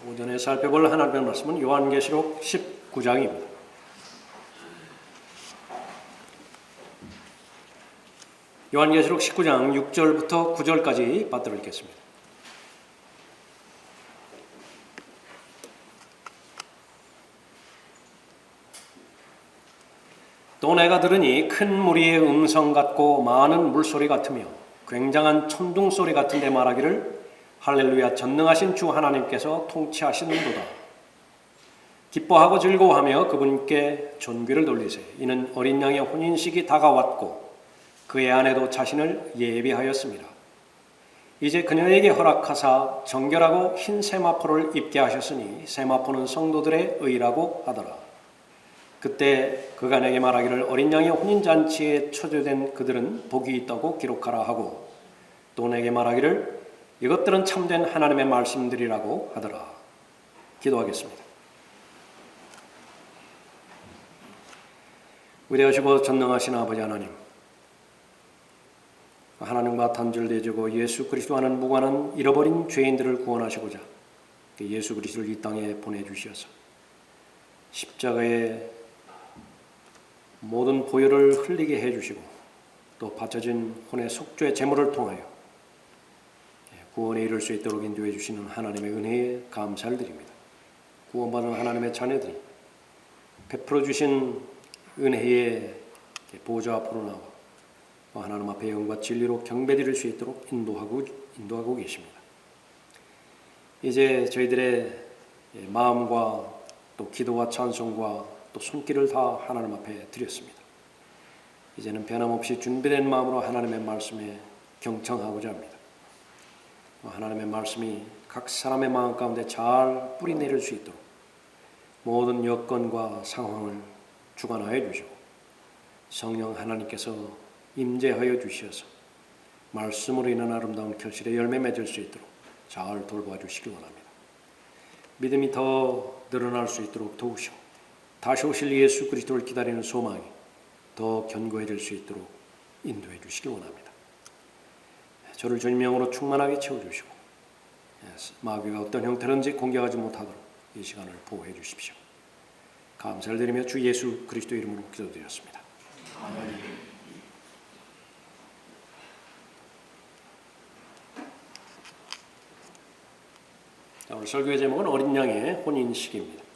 오전에 살펴볼 하나님의 말씀은 요한계시록 19장입니다. 요한계시록 19장 6절부터 9절까지 받들어 읽겠습니다. 또 내가 들으니 큰 무리의 음성 같고 많은 물소리 같으며 굉장한 천둥소리 같은데 말하기를 할렐루야, 전능하신 주 하나님께서 통치하시는도다. 기뻐하고 즐거워하며 그분께 존귀를 돌리세. 이는 어린 양의 혼인식이 다가왔고 그의 아내도 자신을 예비하였습니다. 이제 그녀에게 허락하사 정결하고 흰 세마포를 입게 하셨으니 세마포는 성도들의 의라고 하더라. 그때 그가 내게 말하기를 어린 양의 혼인잔치에 초대된 그들은 복이 있다고 기록하라 하고 또 내게 말하기를 이것들은 참된 하나님의 말씀들이라고 하더라. 기도하겠습니다. 위대하시고 전능하신 아버지 하나님, 하나님과 단절되어지고 예수 그리스도와는 무관한 잃어버린 죄인들을 구원하시고자 예수 그리스도를 이 땅에 보내주셔서 십자가의 모든 보혈을 흘리게 해주시고 또 바쳐진 혼의 속죄 제물을 통하여 구원에 이를 수 있도록 인도해 주시는 하나님의 은혜에 감사를 드립니다. 구원받은 하나님의 자녀들이 베풀어 주신 은혜의 보좌 앞으로 나와 하나님 앞에 영과 진리로 경배드릴 수 있도록 인도하고 계십니다. 이제 저희들의 마음과 또 기도와 찬송과 또 손길을 다 하나님 앞에 드렸습니다. 이제는 변함없이 준비된 마음으로 하나님의 말씀에 경청하고자 합니다. 하나님의 말씀이 각 사람의 마음 가운데 잘 뿌리내릴 수 있도록 모든 여건과 상황을 주관하여 주시고 성령 하나님께서 임재하여 주셔서 말씀으로 인한 아름다운 결실의 열매 맺을 수 있도록 잘 돌봐 주시기 원합니다. 믿음이 더 늘어날 수 있도록 도우시고 다시 오실 예수 그리스도를 기다리는 소망이 더 견고해질 수 있도록 인도해 주시기 원합니다. 저를 주님 영으로 충만하게 채워주시고 마귀가 어떤 형태든지 공격하지 못하도록 이 시간을 보호해 주십시오. 감사를 드리며 주 예수 그리스도 이름으로 기도드렸습니다. 아멘. 자, 오늘 설교의 제목은 어린 양의 혼인식입니다.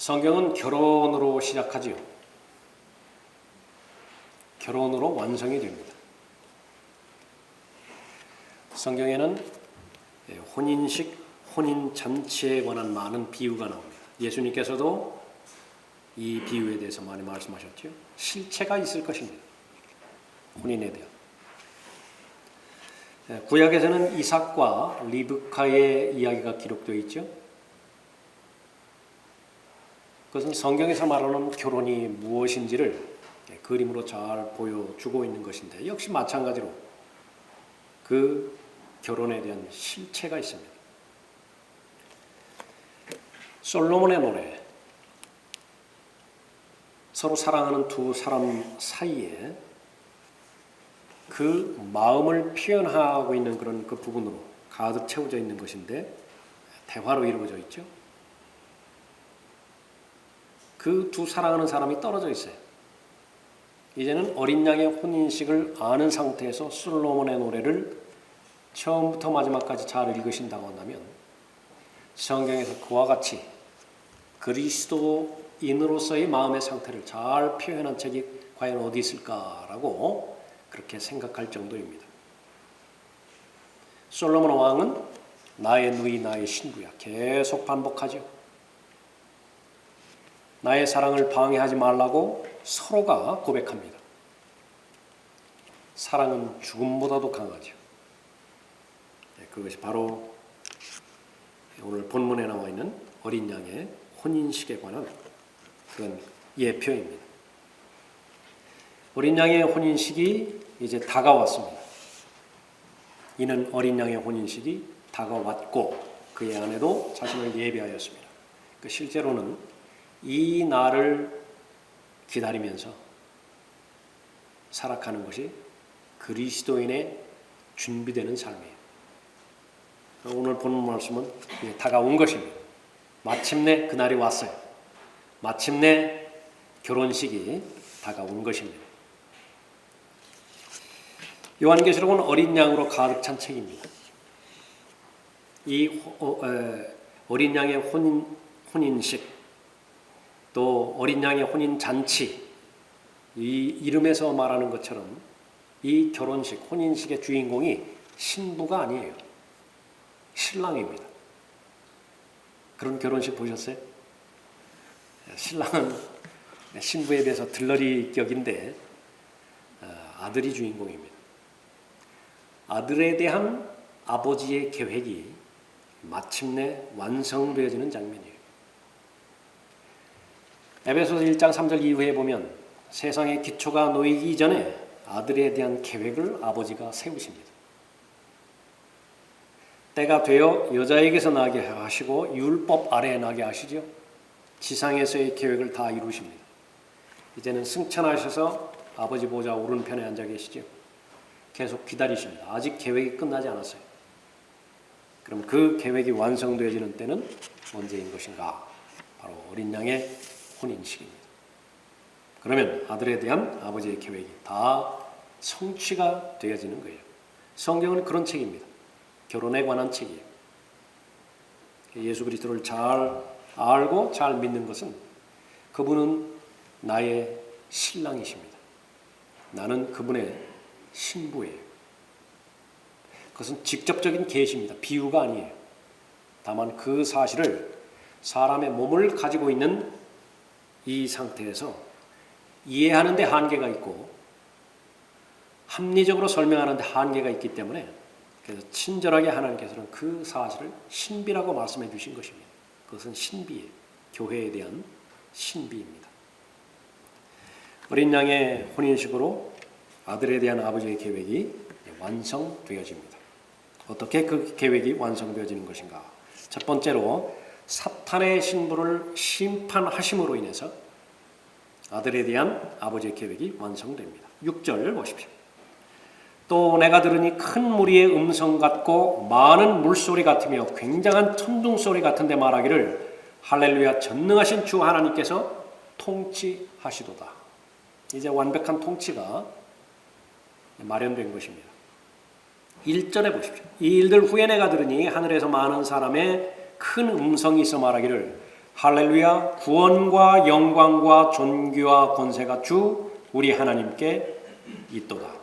성경은 결혼으로 시작하지요. 결혼으로 완성이 됩니다. 성경에는 혼인식, 혼인잔치에 관한 많은 비유가 나옵니다. 예수님께서도 이 비유에 대해서 많이 말씀하셨죠. 실체가 있을 것입니다. 혼인에 대한. 구약에서는 이삭과 리브카의 이야기가 기록되어 있죠. 그것은 성경에서 말하는 결혼이 무엇인지를 그림으로 잘 보여주고 있는 것인데 역시 마찬가지로 그 결혼에 대한 실체가 있습니다. 솔로몬의 노래, 서로 사랑하는 두 사람 사이에 그 마음을 표현하고 있는 그런 그 부분으로 가득 채워져 있는 것인데 대화로 이루어져 있죠. 그 두 사랑하는 사람이 떨어져 있어요. 이제는 어린 양의 혼인식을 아는 상태에서 솔로몬의 노래를 처음부터 마지막까지 잘 읽으신다고 한다면 성경에서 그와 같이 그리스도인으로서의 마음의 상태를 잘 표현한 책이 과연 어디 있을까라고 그렇게 생각할 정도입니다. 솔로몬 왕은 나의 누이 나의 신부야 계속 반복하죠. 나의 사랑을 방해하지 말라고 서로가 고백합니다. 사랑은 죽음보다도 강하죠. 그것이 바로 오늘 본문에 나와 있는 어린 양의 혼인식에 관한 그런 예표입니다. 어린 양의 혼인식이 이제 다가왔습니다. 이는 어린 양의 혼인식이 다가왔고 그의 아내도 자신을 예비하였습니다. 실제로는 이 날을 기다리면서 살아가는 것이 그리스도인의 준비되는 삶이에요. 오늘 본 말씀은 다가온 것입니다. 마침내 그날이 왔어요. 마침내 결혼식이 다가온 것입니다. 요한계시록은 어린 양으로 가득 찬 책입니다. 이 어린 양의 혼인식, 또 어린 양의 혼인 잔치, 이 이름에서 말하는 것처럼 이 결혼식, 혼인식의 주인공이 신부가 아니에요. 신랑입니다. 그런 결혼식 보셨어요? 신랑은 신부에 비해서 들러리 격인데 아들이 주인공입니다. 아들에 대한 아버지의 계획이 마침내 완성되어지는 장면이에요. 에베소서 1장 3절 이후에 보면 세상의 기초가 놓이기 전에 아들에 대한 계획을 아버지가 세우십니다. 때가 되어 여자에게서 나게 하시고 율법 아래에 나게 하시죠. 지상에서의 계획을 다 이루십니다. 이제는 승천하셔서 아버지 보좌 오른편에 앉아 계시죠. 계속 기다리십니다. 아직 계획이 끝나지 않았어요. 그럼 그 계획이 완성되어지는 때는 언제인 것인가? 바로 어린 양의 혼인식입니다. 그러면 아들에 대한 아버지의 계획이 다 성취가 되어지는 거예요. 성경은 그런 책입니다. 결혼에 관한 책이에요. 예수 그리스도를 잘 알고 잘 믿는 것은 그분은 나의 신랑이십니다. 나는 그분의 신부예요. 그것은 직접적인 계시입니다. 비유가 아니에요. 다만 그 사실을 사람의 몸을 가지고 있는 이 상태에서 이해하는 데 한계가 있고 합리적으로 설명하는 데 한계가 있기 때문에 그래서 친절하게 하나님께서는 그 사실을 신비라고 말씀해 주신 것입니다. 그것은 신비예요. 교회에 대한 신비입니다. 어린 양의 혼인식으로 아들에 대한 아버지의 계획이 완성되어집니다. 어떻게 그 계획이 완성되어지는 것인가? 첫 번째로 사탄의 신부를 심판하심으로 인해서 아들에 대한 아버지의 계획이 완성됩니다. 6절 보십시오. 또 내가 들으니 큰 무리의 음성 같고 많은 물소리 같으며 굉장한 천둥소리 같은데 말하기를 할렐루야 전능하신 주 하나님께서 통치하시도다. 이제 완벽한 통치가 마련된 것입니다. 1절에 보십시오. 이 일들 후에 내가 들으니 하늘에서 많은 사람의 큰 음성이 있어 말하기를 할렐루야 구원과 영광과 존귀와 권세가 주 우리 하나님께 있도다.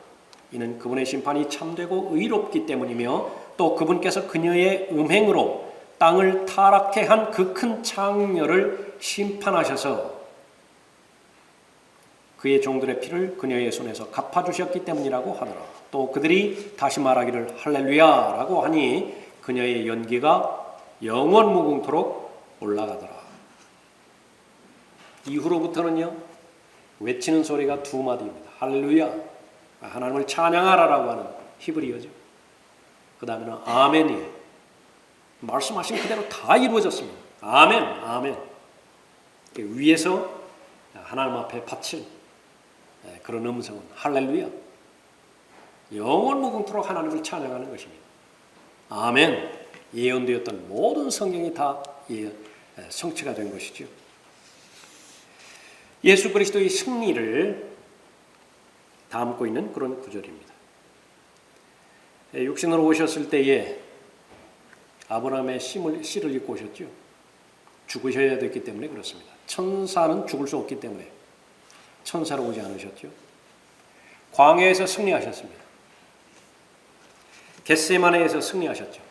이는 그분의 심판이 참되고 의롭기 때문이며 또 그분께서 그녀의 음행으로 땅을 타락케 한 그 큰 창녀를 심판하셔서 그의 종들의 피를 그녀의 손에서 갚아주셨기 때문이라고 하더라. 또 그들이 다시 말하기를 할렐루야라고 하니 그녀의 연기가 영원 무궁토록 올라가더라. 이후로부터는요 외치는 소리가 두 마디입니다. 할렐루야 하나님을 찬양하라라고 하는 히브리어죠. 그 다음에는 아멘이에요. 말씀하신 그대로 다 이루어졌습니다. 아멘, 아멘. 위에서 하나님 앞에 바칠 그런 음성은 할렐루야. 영원 무궁토록 하나님을 찬양하는 것입니다. 아멘. 예언되었던 모든 성경이 다 성취가 된 것이죠. 예수 그리스도의 승리를 담고 있는 그런 구절입니다. 육신으로 오셨을 때에 아브라함의 씨를 입고 오셨죠. 죽으셔야 됐기 때문에 그렇습니다. 천사는 죽을 수 없기 때문에 천사로 오지 않으셨죠. 광야에서 승리하셨습니다. 겟세마네에서 승리하셨죠.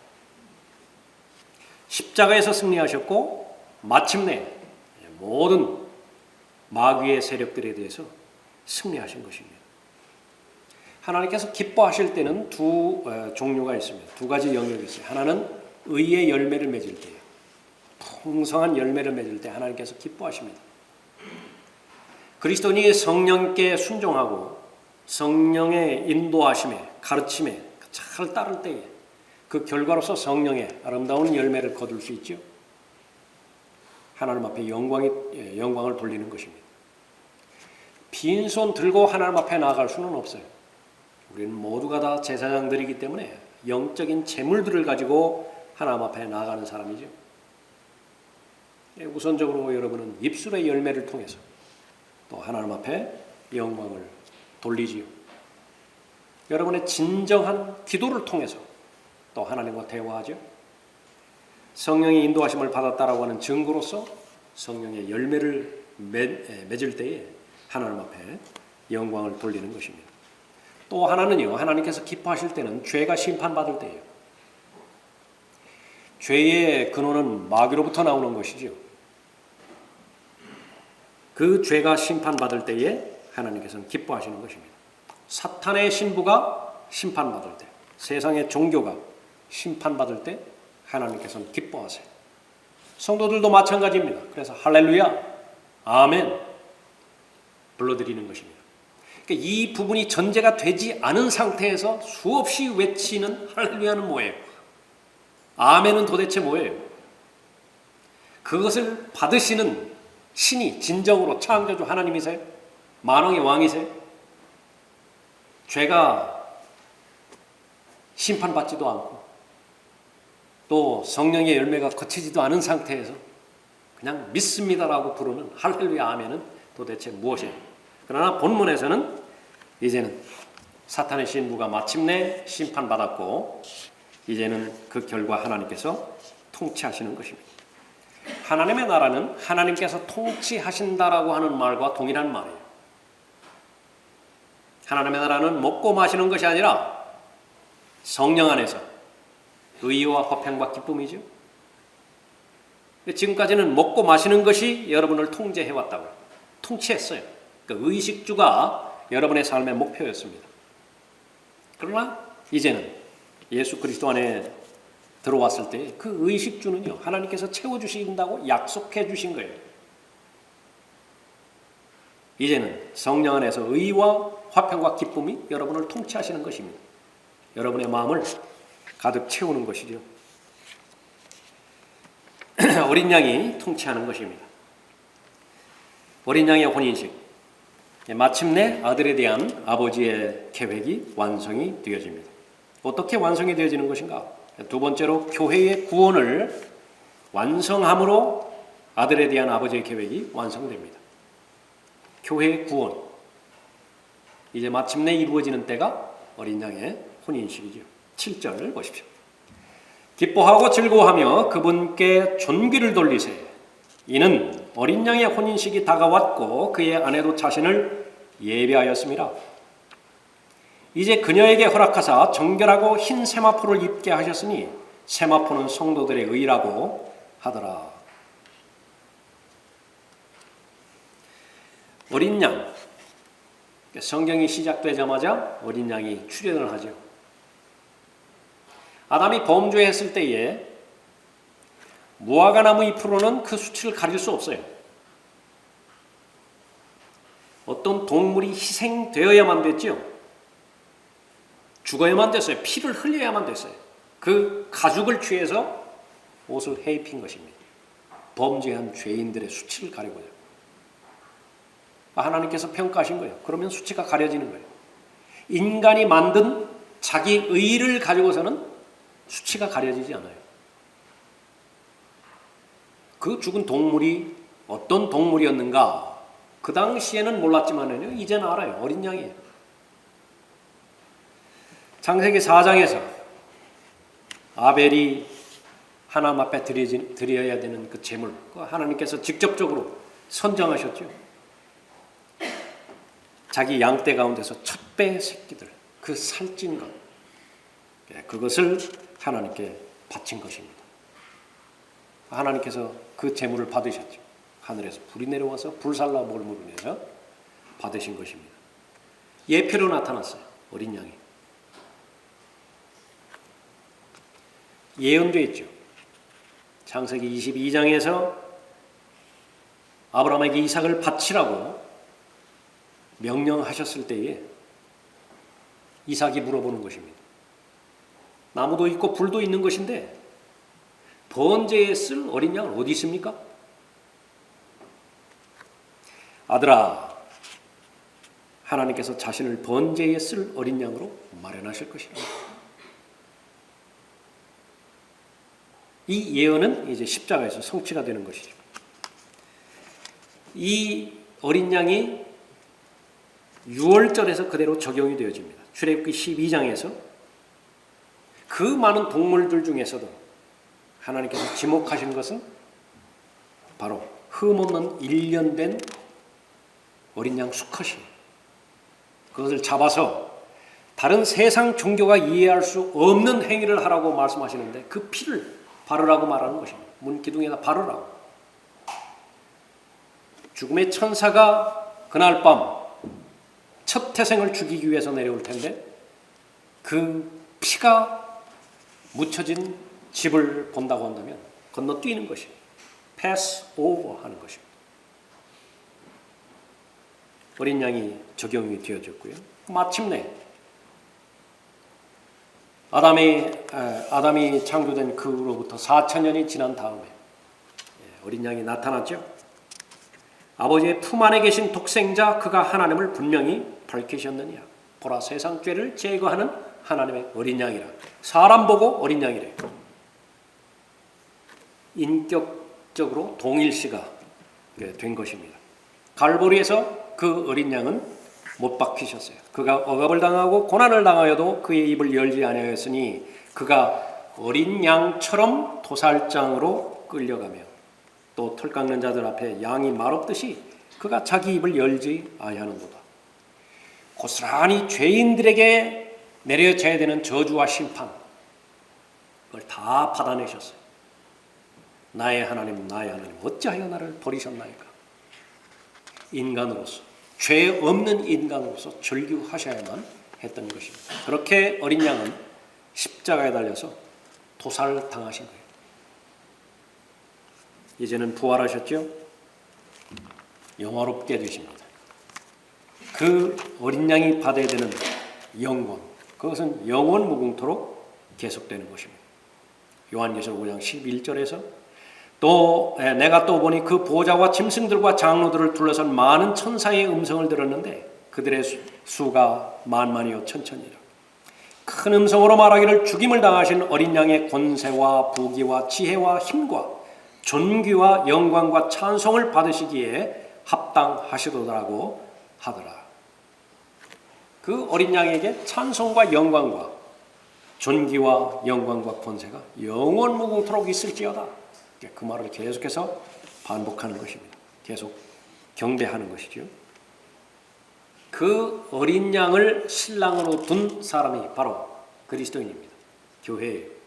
십자가에서 승리하셨고 마침내 모든 마귀의 세력들에 대해서 승리하신 것입니다. 하나님께서 기뻐하실 때는 두 종류가 있습니다. 두 가지 영역이 있어요. 하나는 의의 열매를 맺을 때예요. 풍성한 열매를 맺을 때 하나님께서 기뻐하십니다. 그리스도인이 성령께 순종하고 성령의 인도하심에 가르침에 잘 따를 때에 그 결과로서 성령의 아름다운 열매를 거둘 수 있죠. 하나님 앞에 영광을 돌리는 것입니다. 빈손 들고 하나님 앞에 나아갈 수는 없어요. 우리는 모두가 다 제사장들이기 때문에 영적인 재물들을 가지고 하나님 앞에 나아가는 사람이죠. 우선적으로 여러분은 입술의 열매를 통해서 또 하나님 앞에 영광을 돌리지요. 여러분의 진정한 기도를 통해서 또 하나님과 대화하죠. 성령의 인도하심을 받았다라고 하는 증거로서 성령의 열매를 맺을 때에 하나님 앞에 영광을 돌리는 것입니다. 또 하나는요, 하나님께서 기뻐하실 때는 죄가 심판받을 때예요. 죄의 근원은 마귀로부터 나오는 것이죠. 그 죄가 심판받을 때에 하나님께서는 기뻐하시는 것입니다. 사탄의 신부가 심판받을 때, 세상의 종교가 심판받을 때 하나님께서는 기뻐하세요. 성도들도 마찬가지입니다. 그래서 할렐루야, 아멘 불러드리는 것입니다. 그러니까 이 부분이 전제가 되지 않은 상태에서 수없이 외치는 할렐루야는 뭐예요? 아멘은 도대체 뭐예요? 그것을 받으시는 신이 진정으로 창조주 하나님이세요? 만왕의 왕이세요? 죄가 심판받지도 않고 또 성령의 열매가 거치지도 않은 상태에서 그냥 믿습니다라고 부르는 할렐루야 아멘은 도대체 무엇이에요? 그러나 본문에서는 이제는 사탄의 신부가 마침내 심판받았고 이제는 그 결과 하나님께서 통치하시는 것입니다. 하나님의 나라는 하나님께서 통치하신다라고 하는 말과 동일한 말이에요. 하나님의 나라는 먹고 마시는 것이 아니라 성령 안에서 의와 화평과 기쁨이죠. 지금까지는 먹고 마시는 것이 여러분을 통제해왔다고요. 통치했어요. 그러니까 의식주가 여러분의 삶의 목표였습니다. 그러나 이제는 예수 그리스도 안에 들어왔을 때 그 의식주는요, 하나님께서 채워주신다고 약속해 주신 거예요. 이제는 성령 안에서 의와 화평과 기쁨이 여러분을 통치하시는 것입니다. 여러분의 마음을 가득 채우는 것이죠. 어린 양이 통치하는 것입니다. 어린 양의 혼인식. 마침내 아들에 대한 아버지의 계획이 완성이 되어집니다. 어떻게 완성이 되어지는 것인가? 두 번째로 교회의 구원을 완성함으로 아들에 대한 아버지의 계획이 완성됩니다. 교회의 구원. 이제 마침내 이루어지는 때가 어린 양의 혼인식이죠. 7절을 보십시오. 기뻐하고 즐거워하며 그분께 존귀를 돌리세. 이는 어린 양의 혼인식이 다가왔고 그의 아내도 자신을 예비하였습니다. 이제 그녀에게 허락하사 정결하고 흰 세마포를 입게 하셨으니 세마포는 성도들의 의라고 하더라. 어린 양. 성경이 시작되자마자 어린 양이 출현을 하죠. 아담이 범죄했을 때에 무화과나무 잎으로는 그 수치를 가릴 수 없어요. 어떤 동물이 희생되어야만 됐죠. 죽어야만 됐어요. 피를 흘려야만 됐어요. 그 가죽을 취해서 옷을 해입힌 것입니다. 범죄한 죄인들의 수치를 가리고요. 하나님께서 평가하신 거예요. 그러면 수치가 가려지는 거예요. 인간이 만든 자기 의를 가지고서는 수치가 가려지지 않아요. 그 죽은 동물이 어떤 동물이었는가 그 당시에는 몰랐지만요, 이제는 알아요. 어린 양이에요. 창세기 4장에서 아벨이 하나님 앞에 드려야 되는 그 제물, 하나님께서 직접적으로 선정하셨죠. 자기 양떼 가운데서 첫배 새끼들, 그 살찐 것, 그것을 하나님께 바친 것입니다. 하나님께서 그 제물을 받으셨죠. 하늘에서 불이 내려와서 불살라 몰물을 내서 받으신 것입니다. 예표로 나타났어요. 어린 양이. 예언되어 있죠. 창세기 22장에서 아브라함에게 이삭을 바치라고 명령하셨을 때에 이삭이 물어보는 것입니다. 나무도 있고 불도 있는 것인데 번제에 쓸 어린 양은 어디 있습니까? 아들아, 하나님께서 자신을 번제에 쓸 어린 양으로 마련하실 것이다. 이 예언은 이제 십자가에서 성취가 되는 것이죠. 이 어린 양이 6월절에서 그대로 적용이 되어집니다. 출애굽기 12장에서 그 많은 동물들 중에서도 하나님께서 지목하신 것은 바로 흠없는 1년 된 어린 양 수컷이에요. 그것을 잡아서 다른 세상 종교가 이해할 수 없는 행위를 하라고 말씀하시는데 그 피를 바르라고 말하는 것입니다. 문기둥에다 바르라고. 죽음의 천사가 그날 밤 첫 태생을 죽이기 위해서 내려올 텐데 그 피가 묻혀진 집을 본다고 한다면 건너뛰는 것이 pass over 하는 것입니다. 어린 양이 적용이 되어졌고요. 마침내 아담이 창조된 그 후로부터 4,000년이 지난 다음에 어린 양이 나타났죠. 아버지의 품 안에 계신 독생자 그가 하나님을 분명히 밝히셨느냐. 보라 세상 죄를 제거하는 하나님의 어린 양이라. 사람 보고 어린 양이래. 인격적으로 동일시가 된 것입니다. 갈보리에서 그 어린 양은 못 박히셨어요. 그가 억압을 당하고 고난을 당하여도 그의 입을 열지 아니하였으니 그가 어린 양처럼 도살장으로 끌려가며 또 털 깎는 자들 앞에 양이 말없듯이 그가 자기 입을 열지 아니하는도다. 고스란히 죄인들에게 내려져야 되는 저주와 심판 그걸 다 받아내셨어요. 나의 하나님 어찌하여 나를 버리셨나이까. 인간으로서 죄 없는 인간으로서 절규하셔야만 했던 것입니다. 그렇게 어린 양은 십자가에 달려서 도살당하신 거예요. 이제는 부활하셨죠? 영화롭게 되십니다. 그 어린 양이 받아야 되는 영광, 그것은 영원 무궁토록 계속되는 것입니다. 요한계시록 5장 11절에서 또 내가 또 보니 그 보좌와 짐승들과 장로들을 둘러싼 많은 천사의 음성을 들었는데 그들의 수가 만만이요 천천이라. 큰 음성으로 말하기를 죽임을 당하신 어린 양의 권세와 부귀와 지혜와 힘과 존귀와 영광과 찬송을 받으시기에 합당하시도다라고 하더라. 그 어린 양에게 찬송과 영광과 존귀와 영광과 권세가 영원 무궁토록 있을지어다. 그 말을 계속해서 반복하는 것입니다. 계속 경배하는 것이죠. 그 어린 양을 신랑으로 둔 사람이 바로 그리스도인입니다. 교회예요.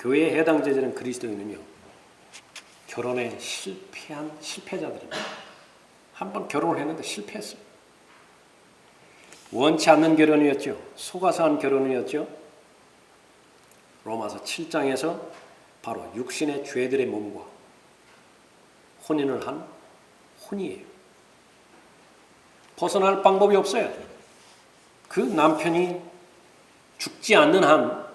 교회에 해당 제자는 그리스도인은요. 결혼에 실패한 실패자들입니다. 한번 결혼을 했는데 실패했어요. 원치 않는 결혼이었죠. 속아서 한 결혼이었죠. 로마서 7장에서 바로 육신의 죄들의 몸과 혼인을 한 혼이에요. 벗어날 방법이 없어요. 그 남편이 죽지 않는 한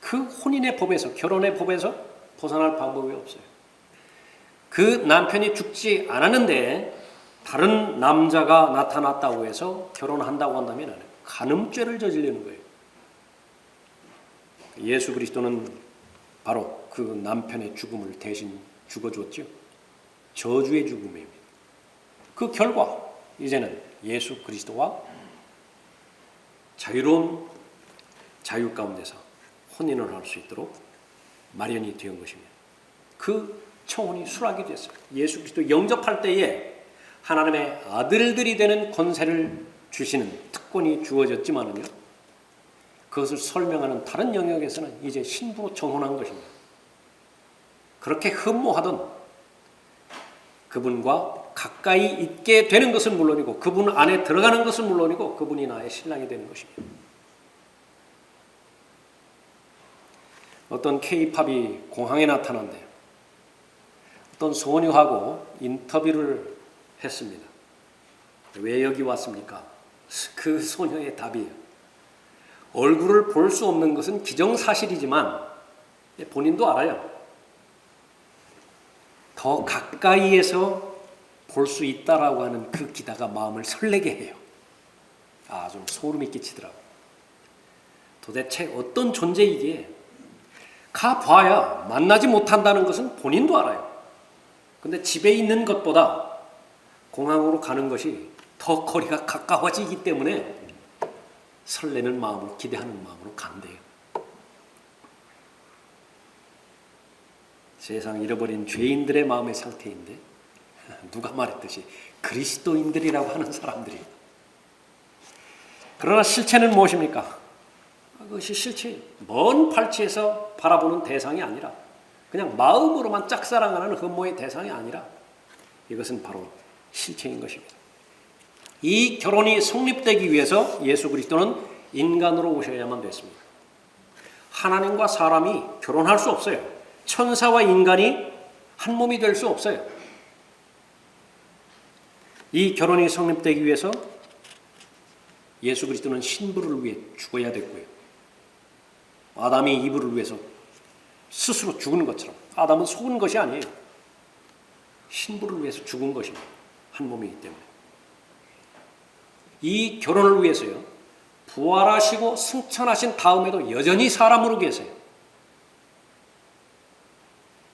그 혼인의 법에서, 결혼의 법에서 벗어날 방법이 없어요. 그 남편이 죽지 않았는데 다른 남자가 나타났다고 해서 결혼한다고 한다면 간음죄를 저지르는 거예요. 예수 그리스도는 바로 그 남편의 죽음을 대신 죽어줬죠. 저주의 죽음입니다. 그 결과 이제는 예수 그리스도와 자유로운 자유 가운데서 혼인을 할 수 있도록 마련이 된 것입니다. 그 청혼이 수락이 됐어요. 예수 그리스도 영접할 때에 하나님의 아들들이 되는 권세를 주시는 특권이 주어졌지만은요. 그것을 설명하는 다른 영역에서는 이제 신부로 정혼한 것입니다. 그렇게 흠모하던 그분과 가까이 있게 되는 것은 물론이고 그분 안에 들어가는 것은 물론이고 그분이 나의 신랑이 되는 것입니다. 어떤 K-팝이 공항에 나타난대요. 어떤 소녀하고 인터뷰를 했습니다. 왜 여기 왔습니까? 그 소녀의 답이에요. 얼굴을 볼 수 없는 것은 기정사실이지만 본인도 알아요. 더 가까이에서 볼 수 있다라고 하는 그 기다가 마음을 설레게 해요. 좀 소름이 끼치더라고요. 도대체 어떤 존재이기에 가봐야 만나지 못한다는 것은 본인도 알아요. 근데 집에 있는 것보다 공항으로 가는 것이 더 거리가 가까워지기 때문에 설레는 마음으로, 기대하는 마음으로 간대요. 세상 잃어버린 죄인들의 마음의 상태인데 누가 말했듯이 그리스도인들이라고 하는 사람들이. 그러나 실체는 무엇입니까? 그것이 실체, 먼 팔치에서 바라보는 대상이 아니라 그냥 마음으로만 짝사랑하는 흠모의 대상이 아니라 이것은 바로 실체인 것입니다. 이 결혼이 성립되기 위해서 예수 그리스도는 인간으로 오셔야만 됐습니다. 하나님과 사람이 결혼할 수 없어요. 천사와 인간이 한 몸이 될 수 없어요. 이 결혼이 성립되기 위해서 예수 그리스도는 신부를 위해 죽어야 됐고요. 아담이 이브를 위해서 스스로 죽은 것처럼 아담은 속은 것이 아니에요. 신부를 위해서 죽은 것입니다. 한 몸이기 때문에. 이 결혼을 위해서요, 부활하시고 승천하신 다음에도 여전히 사람으로 계세요.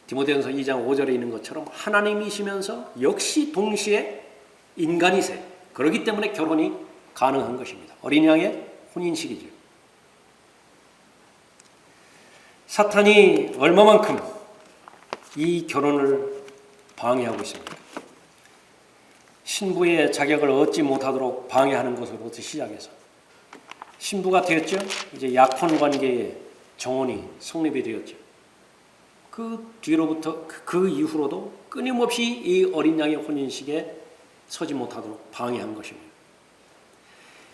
디모데전서 2장 5절에 있는 것처럼 하나님이시면서 역시 동시에 인간이세요. 그렇기 때문에 결혼이 가능한 것입니다. 어린 양의 혼인식이죠. 사탄이 얼마만큼 이 결혼을 방해하고 있습니까? 신부의 자격을 얻지 못하도록 방해하는 것으로부터 시작해서 신부가 되었죠. 이제 약혼 관계의 정혼이 성립이 되었죠. 그 뒤로부터 그 이후로도 끊임없이 이 어린 양의 혼인식에 서지 못하도록 방해한 것입니다.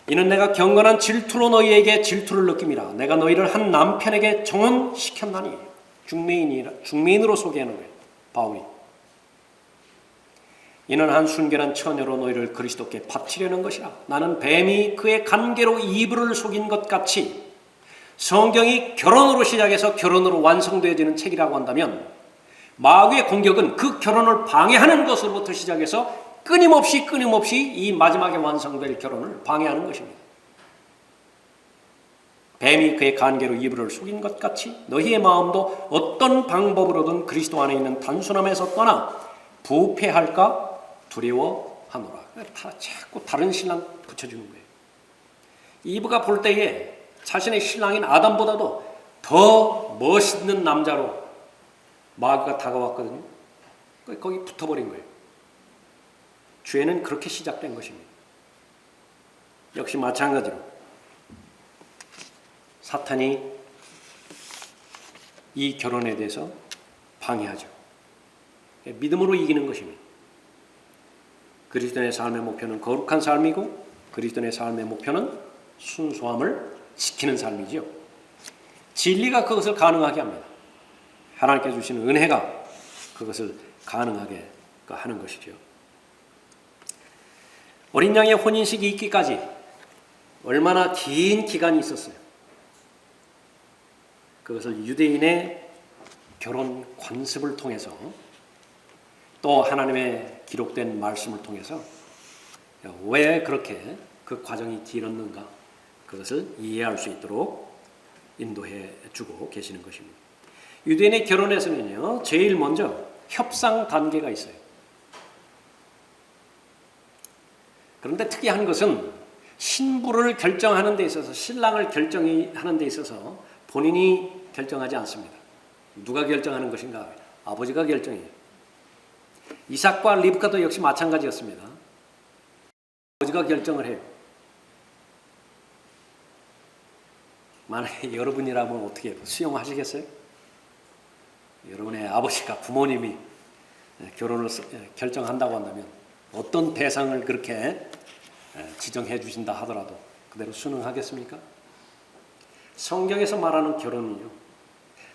이는 내가 경건한 질투로 너희에게 질투를 느낍니다. 내가 너희를 한 남편에게 정혼시켰나니. 중매인으로 소개하는 거예요, 바울이. 이는 한 순결한 처녀로 너희를 그리스도께 바치려는 것이라. 나는 뱀이 그의 간계로 이불을 속인 것 같이 성경이 결혼으로 시작해서 결혼으로 완성되어지는 책이라고 한다면 마귀의 공격은 그 결혼을 방해하는 것으로부터 시작해서 끊임없이 이 마지막에 완성될 결혼을 방해하는 것입니다. 뱀이 그의 간계로 이불을 속인 것 같이 너희의 마음도 어떤 방법으로든 그리스도 안에 있는 단순함에서 떠나 부패할까 두려워하노라. 자꾸 다른 신랑 붙여주는 거예요. 이브가 볼 때에 자신의 신랑인 아담보다도 더 멋있는 남자로 마귀가 다가왔거든요. 거기 붙어버린 거예요. 죄는 그렇게 시작된 것입니다. 역시 마찬가지로 사탄이 이 결혼에 대해서 방해하죠. 믿음으로 이기는 것입니다. 그리스도의 삶의 목표는 거룩한 삶이고 그리스도의 삶의 목표는 순수함을 지키는 삶이지요. 진리가 그것을 가능하게 합니다. 하나님께 주시는 은혜가 그것을 가능하게 하는 것이죠. 어린 양의 혼인식이 있기까지 얼마나 긴 기간이 있었어요. 그것을 유대인의 결혼 관습을 통해서 또 하나님의 기록된 말씀을 통해서 왜 그렇게 그 과정이 길었는가 그것을 이해할 수 있도록 인도해 주고 계시는 것입니다. 유대인의 결혼에서는요, 제일 먼저 협상 단계가 있어요. 그런데 특이한 것은 신부를 결정하는 데 있어서 신랑을 결정하는 데 있어서 본인이 결정하지 않습니다. 누가 결정하는 것인가? 아버지가 결정해요. 이삭과 리브카도 역시 마찬가지였습니다. 아버지가 결정을 해요. 만약에 여러분이라면 어떻게 해요? 수용하시겠어요? 여러분의 아버지가 부모님이 결혼을 결정한다고 한다면 어떤 대상을 그렇게 지정해 주신다 하더라도 그대로 순응하겠습니까? 성경에서 말하는 결혼은요,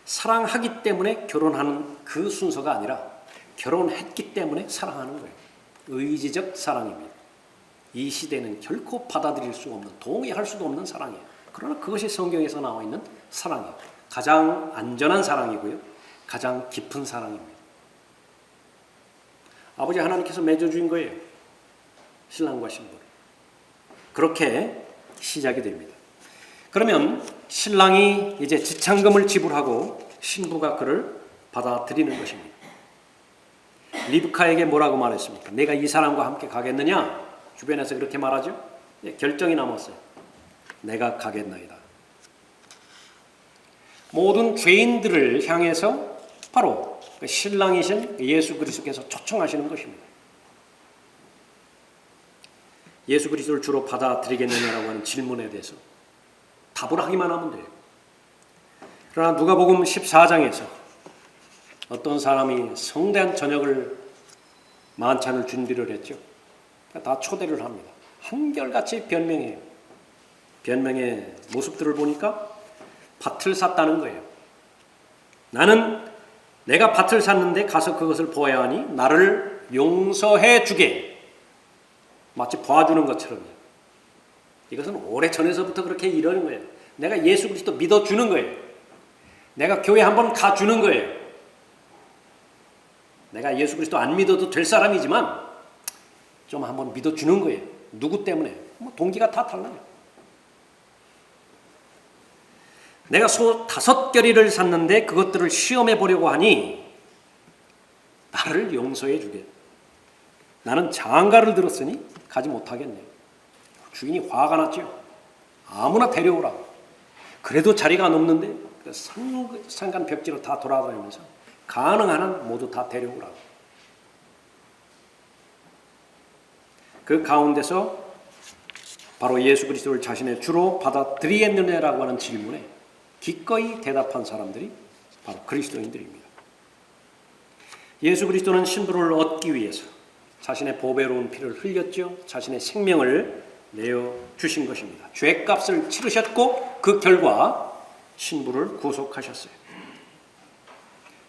사랑하기 때문에 결혼하는 그 순서가 아니라 결혼했기 때문에 사랑하는 거예요. 의지적 사랑입니다. 이 시대는 결코 받아들일 수 없는, 동의할 수도 없는 사랑이에요. 그러나 그것이 성경에서 나와 있는 사랑이에요. 가장 안전한 사랑이고요, 가장 깊은 사랑입니다. 아버지 하나님께서 맺어주신 거예요. 신랑과 신부를. 그렇게 시작이 됩니다. 그러면 신랑이 이제 지참금을 지불하고 신부가 그를 받아들이는 것입니다. 리브카에게 뭐라고 말했습니까? 내가 이 사람과 함께 가겠느냐? 주변에서 그렇게 말하죠. 결정이 남았어요. 내가 가겠나이다. 모든 죄인들을 향해서 바로 신랑이신 예수 그리스도께서 초청하시는 것입니다. 예수 그리스도를 주로 받아들이겠느냐라고 하는 질문에 대해서 답을 하기만 하면 돼요. 그러나 누가복음 14장에서 어떤 사람이 성대한 저녁을 만찬을 준비를 했죠. 다 초대를 합니다. 한결같이 변명해요. 변명의 모습들을 보니까 밭을 샀다는 거예요. 나는 내가 밭을 샀는데 가서 그것을 보아야 하니 나를 용서해 주게. 마치 봐주는 것처럼요. 이것은 오래전에서부터 그렇게 이러는 거예요. 내가 예수 그리스도 믿어주는 거예요. 내가 교회 한번 가주는 거예요. 내가 예수 그리스도 안 믿어도 될 사람이지만 좀 한번 믿어주는 거예요. 누구 때문에? 동기가 다 달라요. 내가 소 5겨리를 샀는데 그것들을 시험해 보려고 하니 나를 용서해 주게. 나는 장가를 들었으니 가지 못하겠네. 주인이 화가 났죠. 아무나 데려오라고. 그래도 자리가 없는데 산간 벽지로 다 돌아다니면서 가능한 한 모두 다 데려오라고. 그 가운데서 바로 예수 그리스도를 자신의 주로 받아들이겠느냐라고 하는 질문에 기꺼이 대답한 사람들이 바로 그리스도인들입니다. 예수 그리스도는 신부를 얻기 위해서 자신의 보배로운 피를 흘렸죠. 자신의 생명을 내어주신 것입니다. 죄값을 치르셨고 그 결과 신부를 구속하셨어요.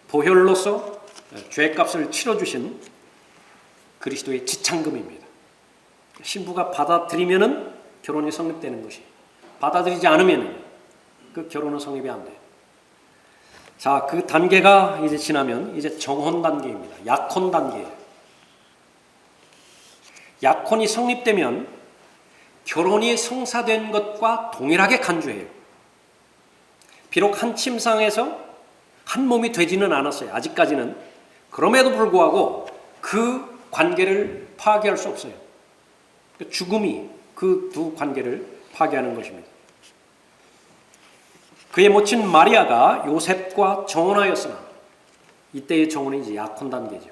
보혈로서 죄값을 치러주신 그리스도의 지참금입니다. 신부가 받아들이면은 결혼이 성립되는 것이, 받아들이지 않으면 그 결혼은 성립이 안 돼요. 자, 그 단계가 이제 지나면 이제 정혼 단계입니다. 약혼 단계예요. 약혼이 성립되면 결혼이 성사된 것과 동일하게 간주해요. 비록 한 침상에서 한 몸이 되지는 않았어요. 아직까지는. 그럼에도 불구하고 그 관계를 파괴할 수 없어요. 죽음이 그 두 관계를 파괴하는 것입니다. 그의 모친 마리아가 요셉과 정혼하였으나 이때의 정혼이 이제 약혼 단계죠.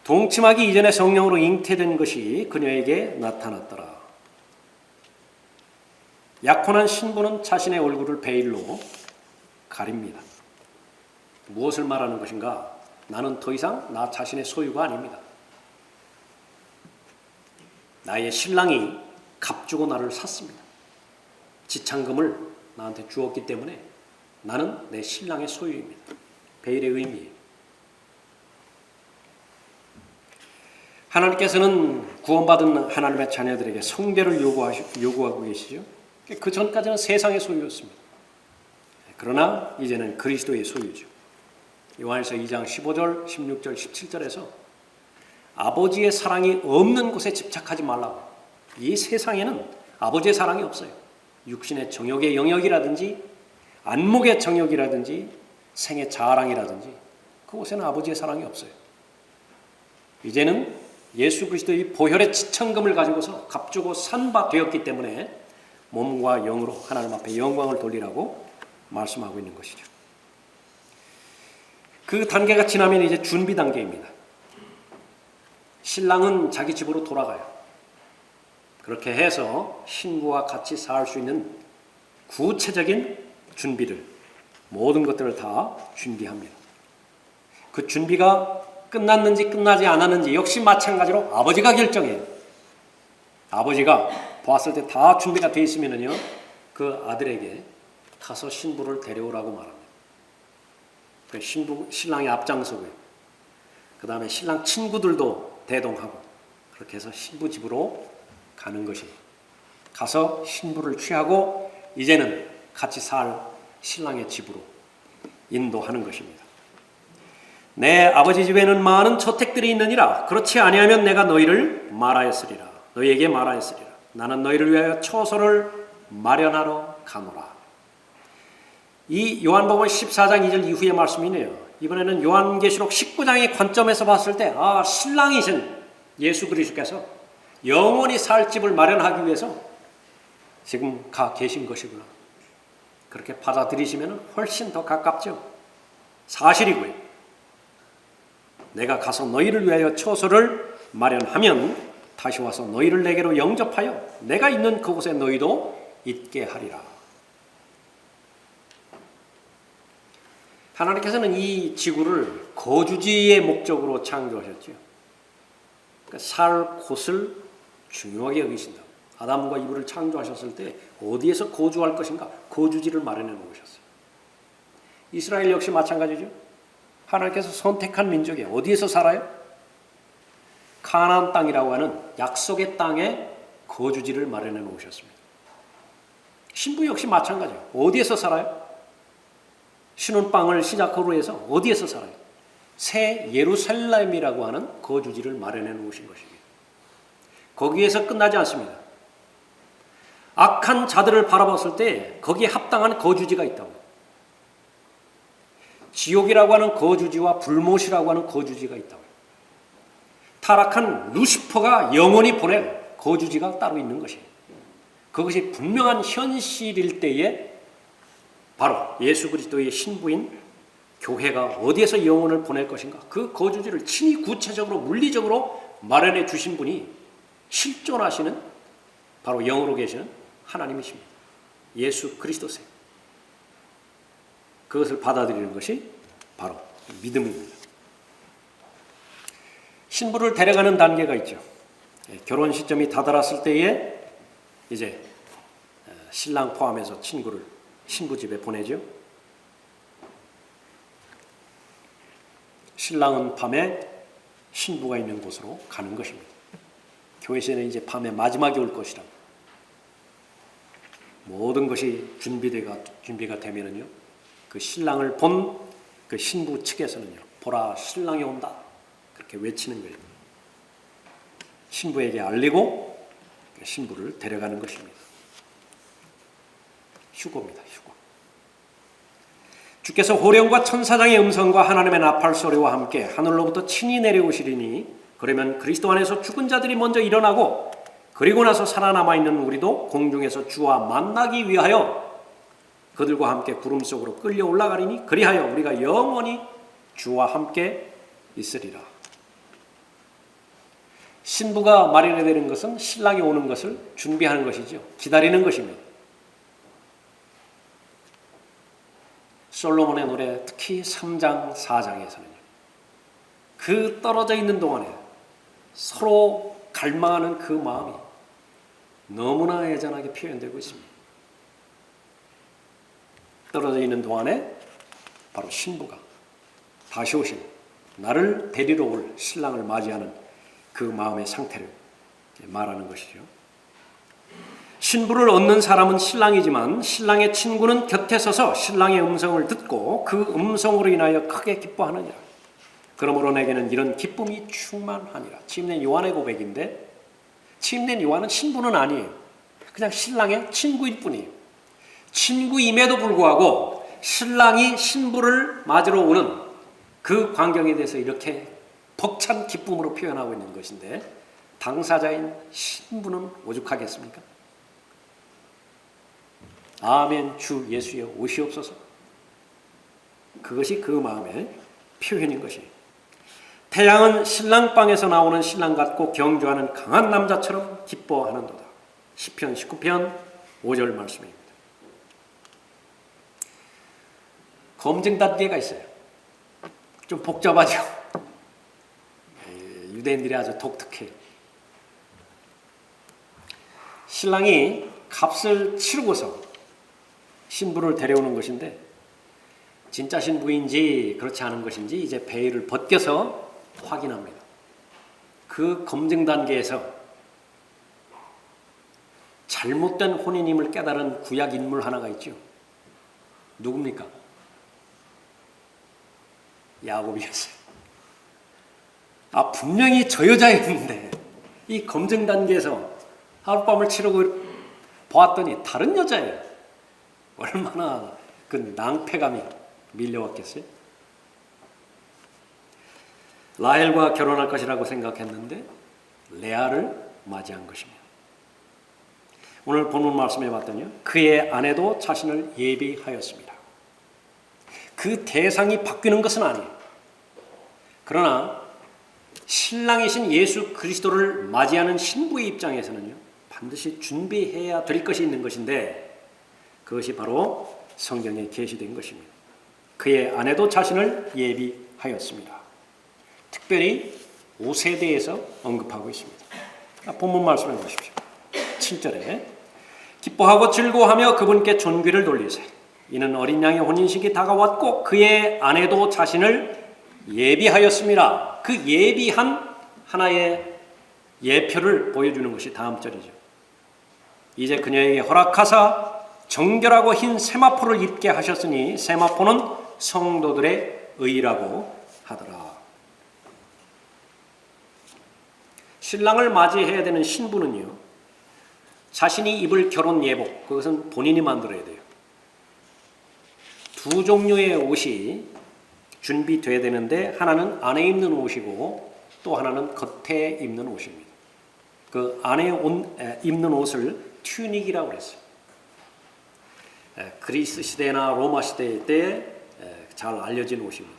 동침하기 이전에 성령으로 잉태된 것이 그녀에게 나타났더라. 약혼한 신부는 자신의 얼굴을 베일로 가립니다. 무엇을 말하는 것인가? 나는 더 이상 나 자신의 소유가 아닙니다. 나의 신랑이 값주고 나를 샀습니다. 지참금을 나한테 주었기 때문에 나는 내 신랑의 소유입니다. 베일의 의미예요. 하나님께서는 구원받은 하나님의 자녀들에게 성결을 요구하고 계시죠. 그 전까지는 세상의 소유였습니다. 그러나 이제는 그리스도의 소유죠. 요한일서 2장 15절, 16절, 17절에서 아버지의 사랑이 없는 곳에 집착하지 말라고. 이 세상에는 아버지의 사랑이 없어요. 육신의 정욕의 영역이라든지 안목의 정욕이라든지 생의 자랑이라든지 그곳에는 아버지의 사랑이 없어요. 이제는 예수 그리스도의 보혈의 지참금을 가지고서 값주고 산 바 되었기 때문에 몸과 영으로 하나님 앞에 영광을 돌리라고 말씀하고 있는 것이죠. 그 단계가 지나면 이제 준비 단계입니다. 신랑은 자기 집으로 돌아가요. 그렇게 해서 신부와 같이 살 수 있는 구체적인 준비를, 모든 것들을 다 준비합니다. 그 준비가 끝났는지 끝나지 않았는지 역시 마찬가지로 아버지가 결정해요. 아버지가 보았을 때 다 준비가 되어 있으면요, 그 아들에게 가서 신부를 데려오라고 말합니다. 신랑이 앞장서고요. 그 다음에 신랑 친구들도 대동하고 그렇게 해서 신부 집으로 가는 것입니다. 가서 신부를 취하고 이제는 같이 살 신랑의 집으로 인도하는 것입니다. 내 아버지 집에는 많은 저택들이 있느니라. 그렇지 아니하면 내가 너희를 말하였으리라. 너희에게 말하였으리라. 나는 너희를 위하여 처소를 마련하러 가노라. 이 요한복음 14장 2절 이후의 말씀이네요. 이번에는 요한계시록 19장의 관점에서 봤을 때 신랑이신 예수 그리스도께서 영원히 살 집을 마련하기 위해서 지금 가 계신 것이구나. 그렇게 받아들이시면 훨씬 더 가깝죠. 사실이고요. 내가 가서 너희를 위하여 처소를 마련하면 다시 와서 너희를 내게로 영접하여 내가 있는 그곳에 너희도 있게 하리라. 하나님께서는 이 지구를 거주지의 목적으로 창조하셨죠. 그러니까 살 곳을 중요하게 여기신다. 아담과 이브를 창조하셨을 때 어디에서 거주할 것인가? 거주지를 마련해 놓으셨어요. 이스라엘 역시 마찬가지죠. 하나님께서 선택한 민족이 어디에서 살아요? 가나안 땅이라고 하는 약속의 땅에 거주지를 마련해 놓으셨습니다. 신부 역시 마찬가지예요. 어디에서 살아요? 신혼방을 시작으로 해서 어디에서 살아요? 새 예루살렘이라고 하는 거주지를 마련해 놓으신 것입니다. 거기에서 끝나지 않습니다. 악한 자들을 바라봤을 때 거기에 합당한 거주지가 있다고. 지옥이라고 하는 거주지와 불못이라고 하는 거주지가 있다고. 타락한 루시퍼가 영원히 보낼 거주지가 따로 있는 것이에요. 그것이 분명한 현실일 때에 바로 예수 그리스도의 신부인 교회가 어디에서 영혼을 보낼 것인가? 그 거주지를 친히 구체적으로 물리적으로 마련해 주신 분이 실존하시는 바로 영으로 계시는 하나님이십니다. 예수 그리스도세요. 그것을 받아들이는 것이 바로 믿음입니다. 신부를 데려가는 단계가 있죠. 결혼 시점이 다다랐을 때에 이제 신랑 포함해서 친구를 신부 집에 보내죠. 신랑은 밤에 신부가 있는 곳으로 가는 것입니다. 교회에서는 이제 밤에 마지막에 올 것이라 모든 것이 준비가 되면은요, 그 신랑을 본 그 신부 측에서는요, 보라 신랑이 온다 그렇게 외치는 거예요. 신부에게 알리고 신부를 데려가는 것입니다. 휴거입니다. 휴거. 주께서 호령과 천사장의 음성과 하나님의 나팔 소리와 함께 하늘로부터 친히 내려오시리니 그러면 그리스도 안에서 죽은 자들이 먼저 일어나고 그리고 나서 살아남아 있는 우리도 공중에서 주와 만나기 위하여 그들과 함께 구름 속으로 끌려 올라가리니 그리하여 우리가 영원히 주와 함께 있으리라. 신부가 마련해야 되는 것은 신랑이 오는 것을 준비하는 것이죠. 기다리는 것입니다. 솔로몬의 노래 특히 3장 4장에서는요. 그 떨어져 있는 동안에 서로 갈망하는 그 마음이 너무나 애잔하게 표현되고 있습니다. 떨어져 있는 동안에 바로 신부가 다시 오신 나를 데리러 올 신랑을 맞이하는 그 마음의 상태를 말하는 것이죠. 신부를 얻는 사람은 신랑이지만 신랑의 친구는 곁에 서서 신랑의 음성을 듣고 그 음성으로 인하여 크게 기뻐하느니라. 그러므로 내게는 이런 기쁨이 충만하니라. 침례 요한의 고백인데 침례 요한은 신부는 아니에요. 그냥 신랑의 친구일 뿐이에요. 친구임에도 불구하고 신랑이 신부를 맞으러 오는 그 광경에 대해서 이렇게 벅찬 기쁨으로 표현하고 있는 것인데 당사자인 신부는 오죽하겠습니까? 아멘 주 예수여 오시옵소서. 그것이 그 마음의 표현인 것이에요. 태양은 신랑방에서 나오는 신랑 같고 경주하는 강한 남자처럼 기뻐하는도다. 시편 19편 5절 말씀입니다. 검증 단계가 있어요. 좀 복잡하죠. 유대인들이 아주 독특해요. 신랑이 값을 치르고서 신부를 데려오는 것인데 진짜 신부인지 그렇지 않은 것인지 이제 베일을 벗겨서 확인합니다. 그 검증 단계에서 잘못된 혼인임을 깨달은 구약 인물 하나가 있죠. 누굽니까? 야곱이었어요. 분명히 저 여자였는데 이 검증 단계에서 하룻밤을 치르고 보았더니 다른 여자예요. 얼마나 그 낭패감이 밀려왔겠어요? 라헬과 결혼할 것이라고 생각했는데 레아를 맞이한 것입니다. 오늘 본문 말씀에 봤더니요, 그의 아내도 자신을 예비하였습니다. 그 대상이 바뀌는 것은 아니에요. 그러나 신랑이신 예수 그리스도를 맞이하는 신부의 입장에서는요, 반드시 준비해야 될 것이 있는 것인데, 그것이 바로 성경에 계시된 것입니다. 그의 아내도 자신을 예비하였습니다. 특별히 옷에 대해서 언급하고 있습니다. 본문 말씀을 보십시오. 7절에 기뻐하고 즐거워하며 그분께 존귀를 돌리세. 이는 어린 양의 혼인식이 다가왔고 그의 아내도 자신을 예비하였습니다. 그 예비한 하나의 예표를 보여주는 것이 다음 절이죠. 이제 그녀에게 허락하사 정결하고 흰 세마포를 입게 하셨으니 세마포는 성도들의 의라고 하더라. 신랑을 맞이해야 되는 신부는요, 자신이 입을 결혼 예복, 그것은 본인이 만들어야 돼요. 두 종류의 옷이 준비돼야 되는데 하나는 안에 입는 옷이고 또 하나는 겉에 입는 옷입니다. 그 안에 입는 옷을 튜닉이라고 그랬어요. 그리스 시대나 로마 시대 때 잘 알려진 옷입니다.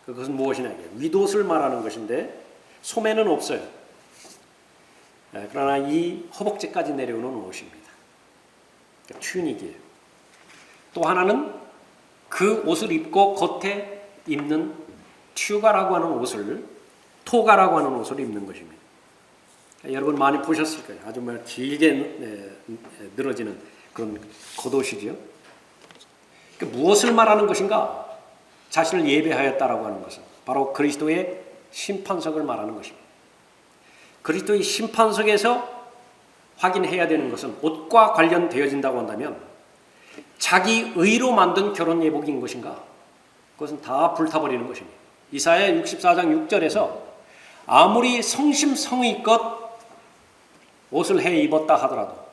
그것은 무엇이냐? 윗옷을 말하는 것인데 소매는 없어요. 그러나 이 허벅지까지 내려오는 옷입니다. 튜닉이에요. 또 하나는 그 옷을 입고 겉에 입는 튜가라고 하는 옷을, 토가라고 하는 옷을 입는 것입니다. 여러분 많이 보셨을 거예요. 아주 길게 늘어지는 그런 겉옷이죠. 무엇을 말하는 것인가? 자신을 예배하였다라고 하는 것은 바로 그리스도의 심판석을 말하는 것입니다. 그리스도의 심판석에서 확인해야 되는 것은 옷과 관련되어진다고 한다면 자기 의로 만든 결혼 예복인 것인가? 그것은 다 불타버리는 것입니다. 이사야 64장 6절에서 아무리 성심성의껏 옷을 해 입었다 하더라도,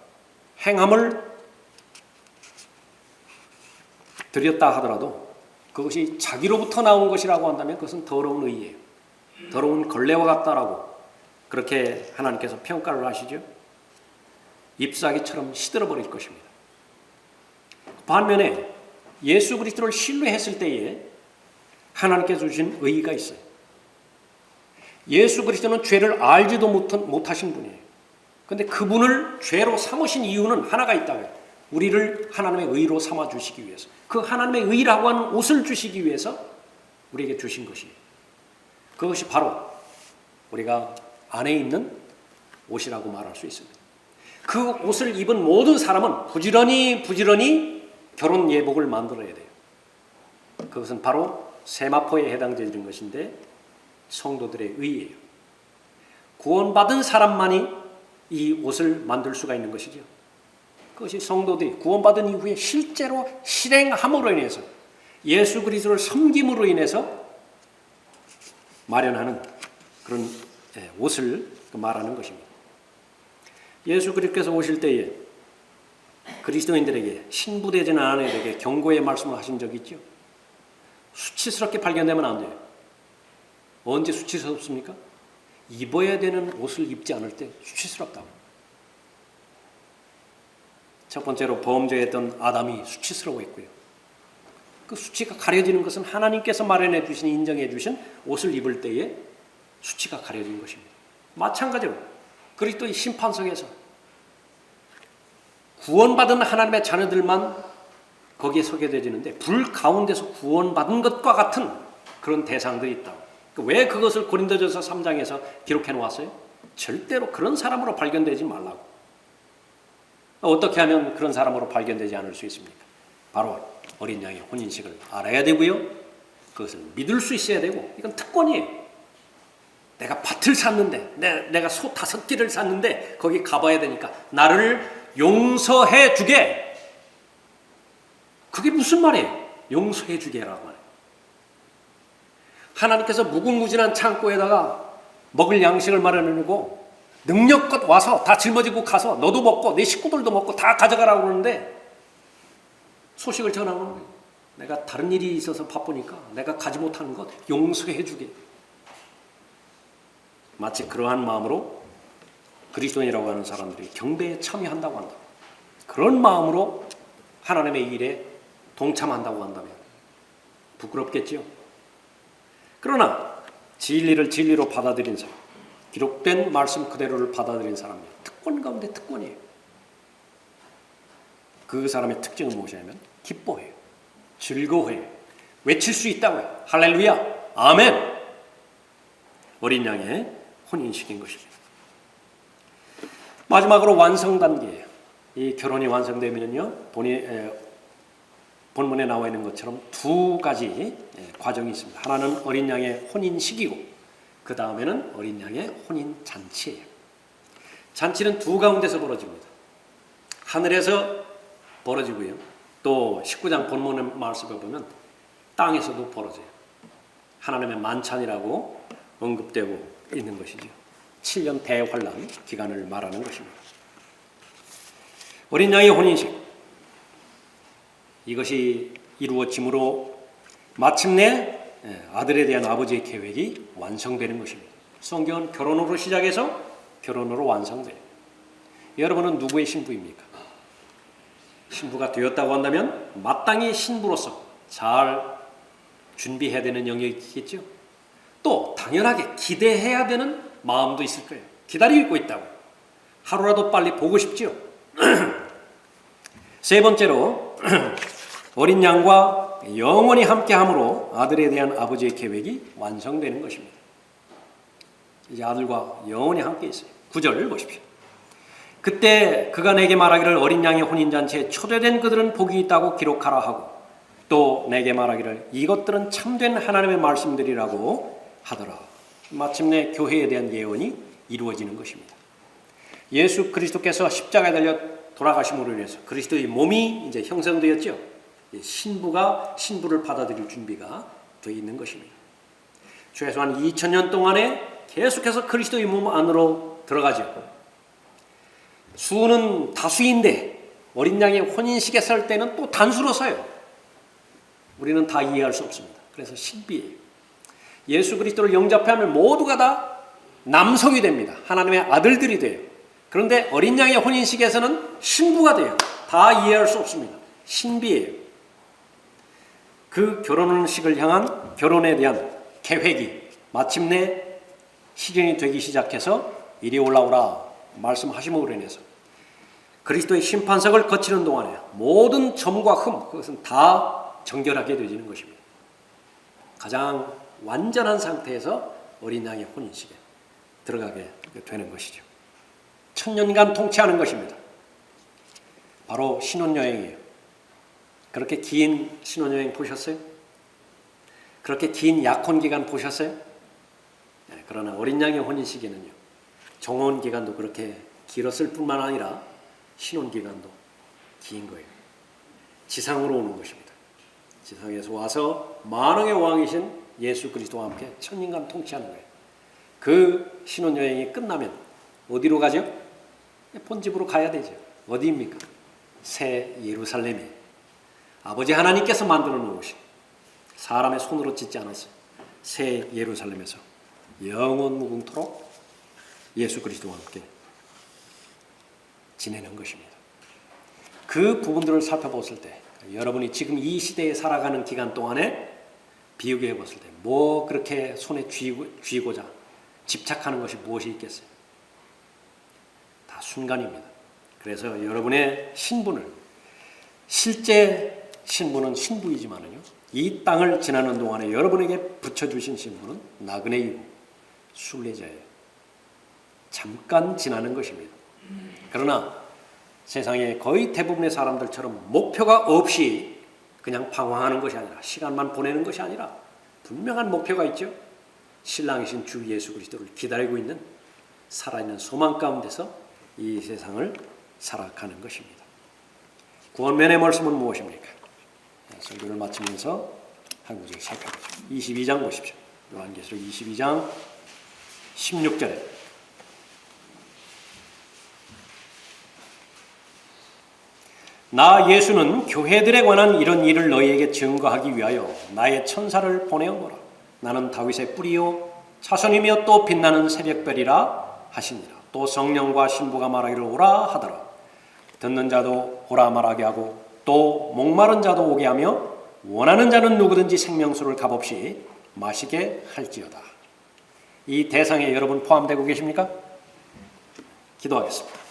행함을 드렸다 하더라도 그것이 자기로부터 나온 것이라고 한다면 그것은 더러운 의예요. 더러운 걸레와 같다라고 그렇게 하나님께서 평가를 하시죠. 잎사귀처럼 시들어버릴 것입니다. 반면에 예수 그리스도를 신뢰했을 때에 하나님께서 주신 의의가 있어요. 예수 그리스도는 죄를 알지도 못하신 분이에요. 그런데 그분을 죄로 삼으신 이유는 하나가 있다고요. 우리를 하나님의 의로 삼아주시기 위해서, 그 하나님의 의라고 하는 옷을 주시기 위해서 우리에게 주신 것이에요. 그것이 바로 우리가 안에 입는 옷이라고 말할 수 있습니다. 그 옷을 입은 모든 사람은 부지런히 결혼 예복을 만들어야 돼요. 그것은 바로 세마포에 해당되는 것인데 성도들의 의예요. 구원받은 사람만이 이 옷을 만들 수가 있는 것이죠. 그것이 성도들이 구원받은 이후에 실제로 실행함으로 인해서 예수 그리스도를 섬김으로 인해서 마련하는 그런 옷을 말하는 것입니다. 예수 그리스도께서 오실 때에 그리스도인들에게, 신부되지는 않은 애들에게 경고의 말씀을 하신 적이 있죠. 수치스럽게 발견되면 안 돼요. 언제 수치스럽습니까? 입어야 되는 옷을 입지 않을 때 수치스럽다고. 첫 번째로 범죄했던 아담이 수치스러워했고요. 그 수치가 가려지는 것은 하나님께서 마련해 주신, 인정해 주신 옷을 입을 때에 수치가 가려진 것입니다. 마찬가지로 그리스도의 심판석에서 구원받은 하나님의 자녀들만 거기에 서게 되지는데 불 가운데서 구원받은 것과 같은 그런 대상들이 있다. 왜 그것을 고린도전서 3장에서 기록해 놓았어요? 절대로 그런 사람으로 발견되지 말라고. 어떻게 하면 그런 사람으로 발견되지 않을 수 있습니까? 바로 어린 양의 혼인식을 알아야 되고요. 그것을 믿을 수 있어야 되고, 이건 특권이에요. 내가 밭을 샀는데, 내가 소 5개를 샀는데 거기 가봐야 되니까 나를 용서해 주게. 그게 무슨 말이에요? 용서해 주게라고 말해요. 하나님께서 무궁무진한 창고에다가 먹을 양식을 마련해놓고 능력껏 와서 다 짊어지고 가서 너도 먹고 네 식구들도 먹고 다 가져가라고 그러는데 소식을 전하는 거예요. 내가 다른 일이 있어서 바쁘니까 내가 가지 못하는 것 용서해 주게. 마치 그러한 마음으로 그리스도인이라고 하는 사람들이 경배에 참여한다고 한다. 그런 마음으로 하나님의 일에 동참한다고 한다면 부끄럽겠지요. 그러나 진리를 진리로 받아들인 사람, 기록된 말씀 그대로를 받아들인 사람이 특권 가운데 특권이에요. 그 사람의 특징은 무엇이냐면 기뻐해요. 즐거워해요. 외칠 수 있다고 해요. 할렐루야, 아멘. 어린 양의 혼인식인 것입니다. 마지막으로 완성 단계예요. 이 결혼이 완성되면요, 본문에 나와 있는 것처럼 두 가지 과정이 있습니다. 하나는 어린 양의 혼인식이고 그 다음에는 어린 양의 혼인 잔치예요. 잔치는 두 가운데서 벌어집니다. 하늘에서 벌어지고요. 또 19장 본문의 말씀을 보면 땅에서도 벌어져요. 하나님의 만찬이라고 언급되고 있는 것이죠. 7년 대환란 기간을 말하는 것입니다. 어린 양의 혼인식, 이것이 이루어짐으로 마침내 아들에 대한 아버지의 계획이 완성되는 것입니다. 성경은 결혼으로 시작해서 결혼으로 완성돼요. 여러분은 누구의 신부입니까? 신부가 되었다고 한다면 마땅히 신부로서 잘 준비해야 되는 영역이 있겠죠. 또 당연하게 기대해야 되는 마음도 있을 거예요. 기다리고 있다고. 하루라도 빨리 보고 싶지요. 세 번째로 어린 양과 영원히 함께함으로 아들에 대한 아버지의 계획이 완성되는 것입니다. 이제 아들과 영원히 함께 있어요. 9절을 보십시오. 그때 그가 내게 말하기를 어린 양의 혼인잔치에 초대된 그들은 복이 있다고 기록하라 하고 또 내게 말하기를 이것들은 참된 하나님의 말씀들이라고 하더라. 마침내 교회에 대한 예언이 이루어지는 것입니다. 예수 그리스도께서 십자가에 달려 돌아가심으로 인해서 그리스도의 몸이 이제 형성되었죠. 신부가 신부를 받아들일 준비가 되어 있는 것입니다. 최소한 2000년 동안에 계속해서 그리스도의 몸 안으로 들어가죠. 수는 다수인데 어린 양의 혼인식에 설 때는 또 단수로 서요. 우리는 다 이해할 수 없습니다. 그래서 신비예요. 예수 그리스도를 영접하면 모두가 다 남성이 됩니다. 하나님의 아들들이 돼요. 그런데 어린 양의 혼인식에서는 신부가 돼요. 다 이해할 수 없습니다. 신비예요. 그 결혼식을 향한 결혼에 대한 계획이 마침내 실현이 되기 시작해서 이리 올라오라 말씀하심으로 인해서 그리스도의 심판석을 거치는 동안에 모든 점과 흠, 그것은 다 정결하게 되어지는 것입니다. 가장 완전한 상태에서 어린 양의 혼인식에 들어가게 되는 것이죠. 1000년간 통치하는 것입니다. 바로 신혼여행이에요. 그렇게 긴 신혼여행 보셨어요? 그렇게 긴 약혼기간 보셨어요? 네, 그러나 어린 양의 혼인식에는요, 정혼기간도 그렇게 길었을 뿐만 아니라 신혼기간도 긴 거예요. 지상으로 오는 것입니다. 지상에서 와서 만왕의 왕이신 예수 그리스도와 함께 천년간 통치하는 거예요. 그 신혼여행이 끝나면 어디로 가죠? 본집으로 가야 되죠. 어디입니까? 새 예루살렘이에요. 아버지 하나님께서 만들어 놓으신, 사람의 손으로 짓지 않았어요. 새 예루살렘에서 영원 무궁토록 예수 그리스도와 함께 지내는 것입니다. 그 부분들을 살펴봤을 때 여러분이 지금 이 시대에 살아가는 기간 동안에 비교해 봤을 때 뭐 그렇게 손에 쥐고자 집착하는 것이 무엇이 있겠어요? 다 순간입니다. 그래서 여러분의 신분을, 실제 신분은 신부이지만은요, 이 땅을 지나는 동안에 여러분에게 붙여주신 신분은 나그네이고 순례자예요. 잠깐 지나는 것입니다. 그러나 세상의 거의 대부분의 사람들처럼 목표가 없이 그냥 방황하는 것이 아니라, 시간만 보내는 것이 아니라 분명한 목표가 있죠. 신랑이신 주 예수 그리스도를 기다리고 있는 살아있는 소망 가운데서 이 세상을 살아가는 것입니다. 구원면의 말씀은 무엇입니까? 설교를 마치면서 한 구절 살펴보죠. 22장 보십시오. 요한계시록 22장 16절에 나 예수는 교회들에 관한 이런 일을 너희에게 증거하기 위하여 나의 천사를 보내었노라. 나는 다윗의 뿌리요 자손이며 또 빛나는 새벽별이라 하시니라. 또 성령과 신부가 말하기를 오라 하더라. 듣는 자도 오라 말하게 하고 또 목마른 자도 오게 하며 원하는 자는 누구든지 생명수를 값없이 마시게 할지어다. 이 대상에 여러분 포함되고 계십니까? 기도하겠습니다.